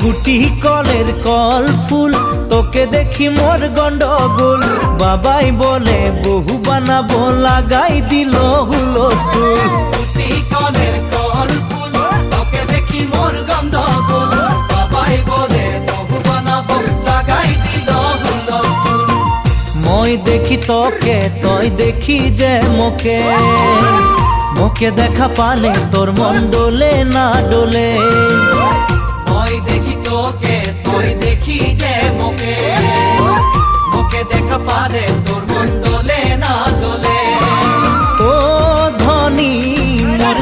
গুটি কলের কল ফুল, তোকে দেখি মোর গন্ডগোল। বাবাই বলে বহু বানাবো, লাগাই দিল হুলস্থুল। গুটি কলের কল ফুল, তোকে দেখি মোর গন্ডগোল। বাবাই বলে বহু বানাবো, লাগাই দিল হুলস্থুল। মই দেখি তোকে, তই দেখি যে মোকে, মোকে দেখা পালে তোর মন ডোলে না ডোলে। মই দেখি তোকে, তুই দেখি যে মোকে, মোকে দেখা পালে তোর মন দোলে না দোলে। ও ধনী মোর